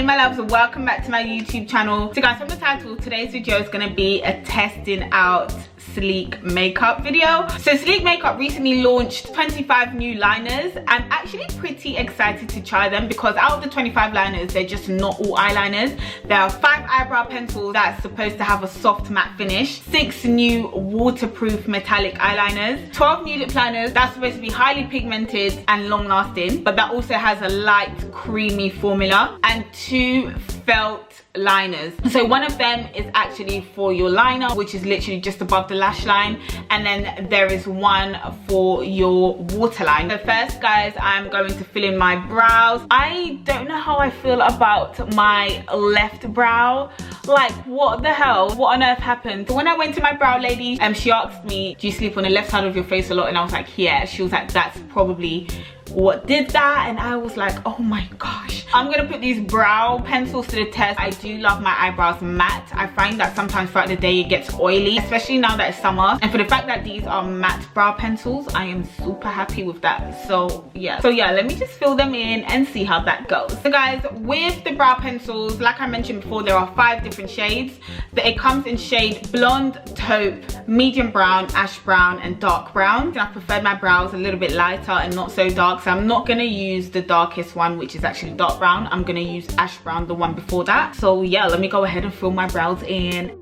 Hey my loves, welcome back to my YouTube channel. So guys, from the title, today's video is going to be a testing out Sleek makeup video. So Sleek makeup recently launched 25 new liners. I'm actually pretty excited to try them because out of the 25 liners, they're just not all eyeliners. There are 5 eyebrow pencils that's supposed to have a soft matte finish, 6 new waterproof metallic eyeliners, 12 new lip liners that's supposed to be highly pigmented and long lasting, but that also has a light creamy formula, and 2 felt liners. So one of them is actually for your liner, which is literally just above the lash line, and then there is one for your waterline. So first guys, I'm going to fill in my brows. I don't know how I feel about my left brow. Like, what the hell, what on earth happened? So when I went to my brow lady, she asked me, do you sleep on the left side of your face a lot? And I was like, yeah. She was like, that's probably what did that. And I was like, oh my gosh. I'm gonna put these brow pencils to the test. I do love my eyebrows matte. I find that sometimes throughout the day it gets oily, especially now that it's summer. And for the fact that these are matte brow pencils, I am super happy with that. So yeah, let me just fill them in and see how that goes. So guys, with the brow pencils, like I mentioned before, there are 5 different shades. It comes in shade blonde, taupe, medium brown, ash brown, and dark brown. And I preferred my brows a little bit lighter and not so dark, so I'm not gonna use the darkest one, which is actually dark brown. I'm gonna use ash brown, the one before that. So yeah, let me go ahead and fill my brows in.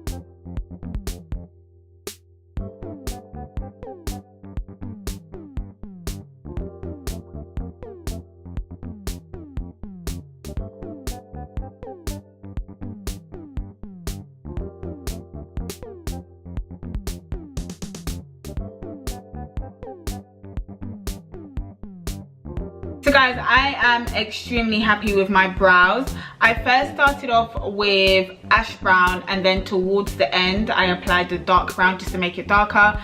So guys, I am extremely happy with my brows. I first started off with ash brown, and then towards the end I applied the dark brown just to make it darker.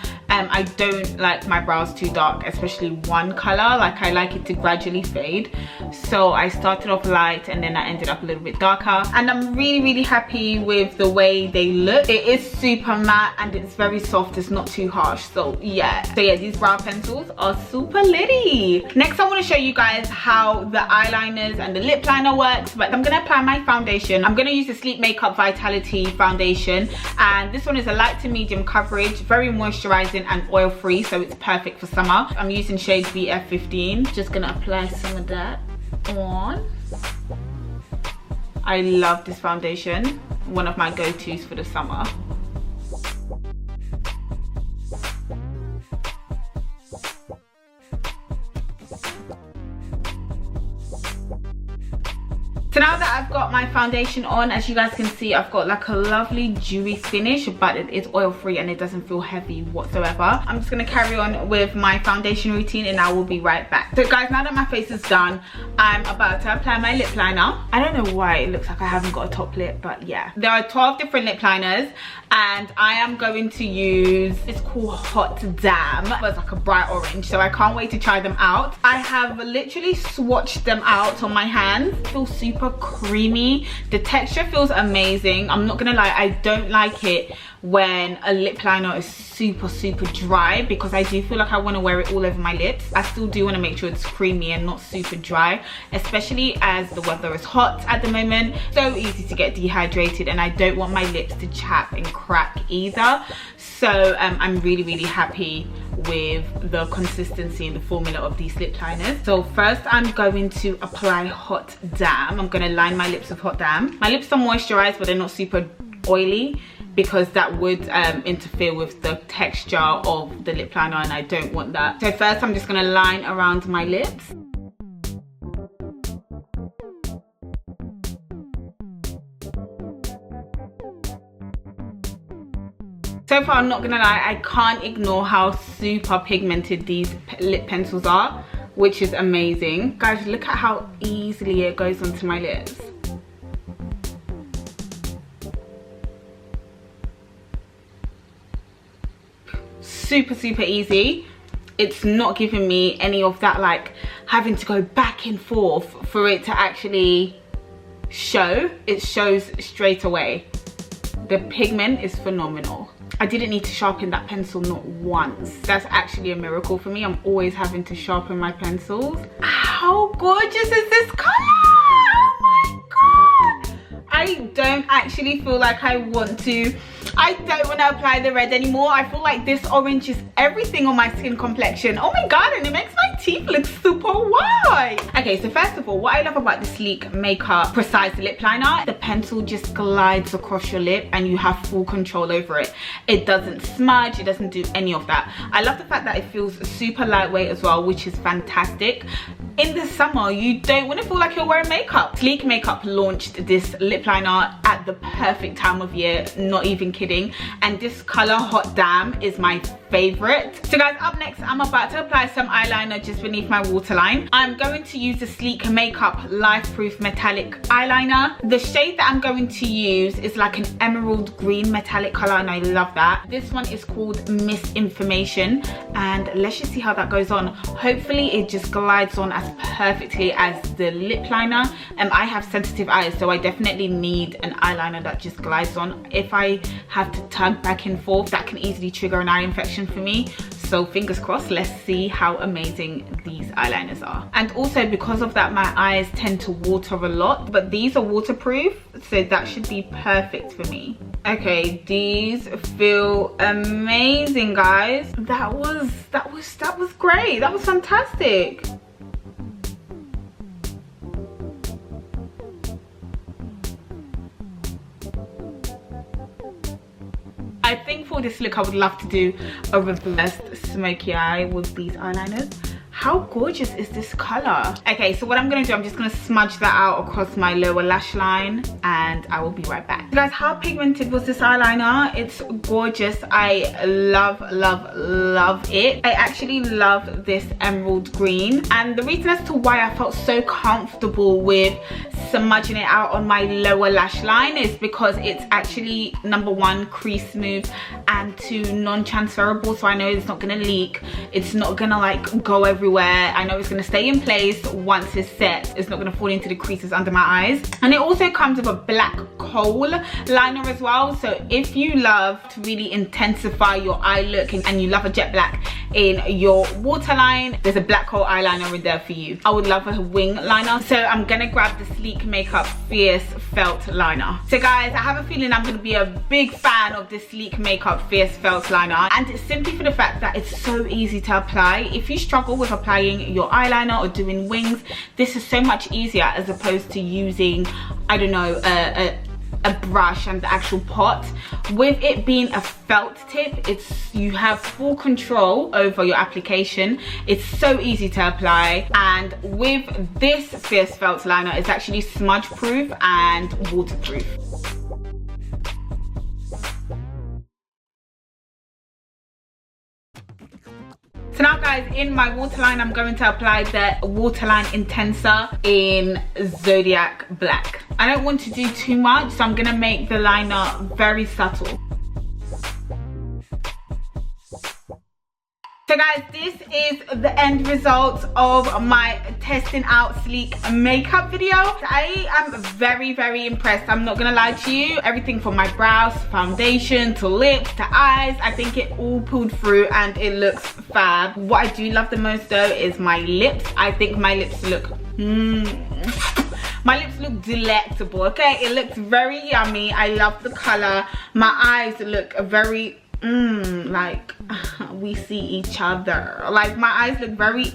I don't like my brows too dark, especially one color. Like, I like it to gradually fade. So I started off light and then I ended up a little bit darker, and I'm really happy with the way they look. It is super matte and it's very soft, it's not too harsh. So yeah, these brow pencils are super litty. Next I want to show you guys how the eyeliners and the lip liner works, but I'm gonna apply my foundation. I'm gonna use the Sleek Makeup Vitality foundation, and this one is a light to medium coverage, very moisturizing and oil free, so it's perfect for summer. I'm using shade BF15. Just gonna apply some of that on. I love this foundation, one of my go-tos for the summer. So now that I've got my foundation on, as you guys can see, I've got like a lovely dewy finish, but it is oil free and it doesn't feel heavy whatsoever. I'm just gonna carry on with my foundation routine and I will be right back. So guys, now that my face is done, I'm about to apply my lip liner. I don't know why it looks like I haven't got a top lip, but yeah. There are 12 different lip liners, and I am going to use, it's called Hot Damn. It's like a bright orange, so I can't wait to try them out. I have literally swatched them out on my hands. It feels super creamy. The texture feels amazing. I'm not gonna lie, I don't like it when a lip liner is super dry, because I do feel like I want to wear it all over my lips. I still do want to make sure it's creamy and not super dry, especially as the weather is hot at the moment. So easy to get dehydrated, and I don't want my lips to chap and crack either. So I'm really happy with the consistency and the formula of these lip liners. So first I'm going to apply Hot Damn. I'm going to line my lips with Hot Damn. My lips are moisturized, but they're not super oily, because that would interfere with the texture of the lip liner, and I don't want that. So first I'm just going to line around my lips. So far, I'm not gonna lie, I can't ignore how super pigmented these lip pencils are, which is amazing. Guys, look at how easily it goes onto my lips. Super easy. It's not giving me any of that like having to go back and forth for it to actually show. It shows straight away. The pigment is phenomenal. I didn't need to sharpen that pencil not once. That's actually a miracle for me. I'm always having to sharpen my pencils. How gorgeous is this color? Oh my god! I don't actually feel like I don't want to apply the red anymore. I feel like this orange is everything on my skin complexion. Oh my god, and it makes my teeth look super white. Okay, so first of all, what I love about the Sleek Makeup Precise Lip Liner, the pencil just glides across your lip and you have full control over it. It doesn't smudge, it doesn't do any of that. I love the fact that it feels super lightweight as well, which is fantastic. In the summer, you don't want to feel like you're wearing makeup. Sleek Makeup launched this lip liner at the perfect time of year, not even kidding. And this color, Hot Damn, is my favorite. So guys, up next, I'm about to apply some eyeliner just beneath my waterline. I'm going to use the Sleek Makeup Life Proof Metallic Eyeliner. The shade that I'm going to use is like an emerald green metallic color, and I love that. This one is called Misinformation, and let's just see how that goes on. Hopefully it just glides on as perfectly as the lip liner. I have sensitive eyes, so I definitely need an eyeliner that just glides on. If I have to tug back and forth, that can easily trigger an eye infection for me. So fingers crossed, let's see how amazing these eyeliners are. And also because of that, my eyes tend to water a lot, but these are waterproof, so that should be perfect for me. Okay, these feel amazing, guys. That was great. That was fantastic. I think for this look, I would love to do a reversed smoky eye with these eyeliners. How gorgeous is this color? Okay, so what I'm gonna do, I'm just gonna smudge that out across my lower lash line, and I will be right back. Guys, how pigmented was this eyeliner? It's gorgeous. I love, love, love it. I actually love this emerald green, and the reason as to why I felt so comfortable with smudging it out on my lower lash line is because it's actually, number one, crease smooth, and two, non-transferable, so I know it's not gonna leak. It's not gonna like go everywhere. I know it's going to stay in place once it's set. It's not going to fall into the creases under my eyes. And it also comes with a black kohl liner as well. So if you love to really intensify your eye look and you love a jet black in your waterline, there's a black kohl eyeliner in there for you. I would love a wing liner, so I'm going to grab the Sleek Makeup Fierce Felt Liner. So guys, I have a feeling I'm going to be a big fan of the Sleek Makeup Fierce Felt Liner, and it's simply for the fact that it's so easy to apply. If you struggle with applying your eyeliner or doing wings, this is so much easier as opposed to using, I don't know, a brush and the actual pot. With it being a felt tip, you have full control over your application. It's so easy to apply, and with this Fierce Felt Liner, it's actually smudge proof and waterproof. So now guys, in my waterline, I'm going to apply the Waterline Intenser in Zodiac Black. I don't want to do too much, so I'm going to make the liner very subtle. So guys, this is the end result of my testing out Sleek makeup video. I am very, very impressed. I'm not gonna lie to you. Everything from my brows, foundation, to lips, to eyes, I think it all pulled through and it looks fab. What I do love the most though is my lips. I think my lips look my lips look delectable, okay? It looks very yummy. I love the color. My eyes look very like we see each other. Like my eyes look very,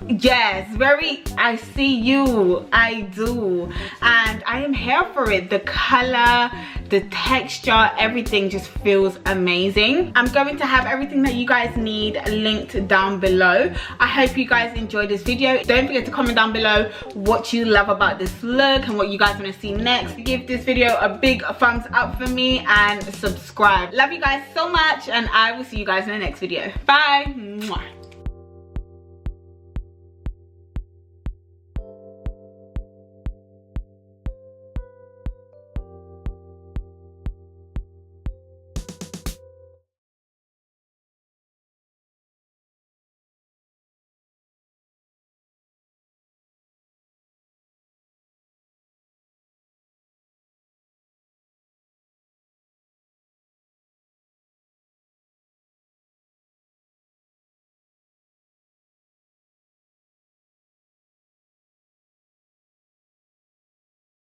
yes, very, I see you, I do, and I am here for it. The color, the texture, everything just feels amazing. I'm going to have everything that you guys need linked down below. I hope you guys enjoyed this video. Don't forget to comment down below what you love about this look and what you guys want to see next. Give this video a big thumbs up for me and subscribe. Love you guys so much, and I will see you guys in the next video. Bye. Mwah.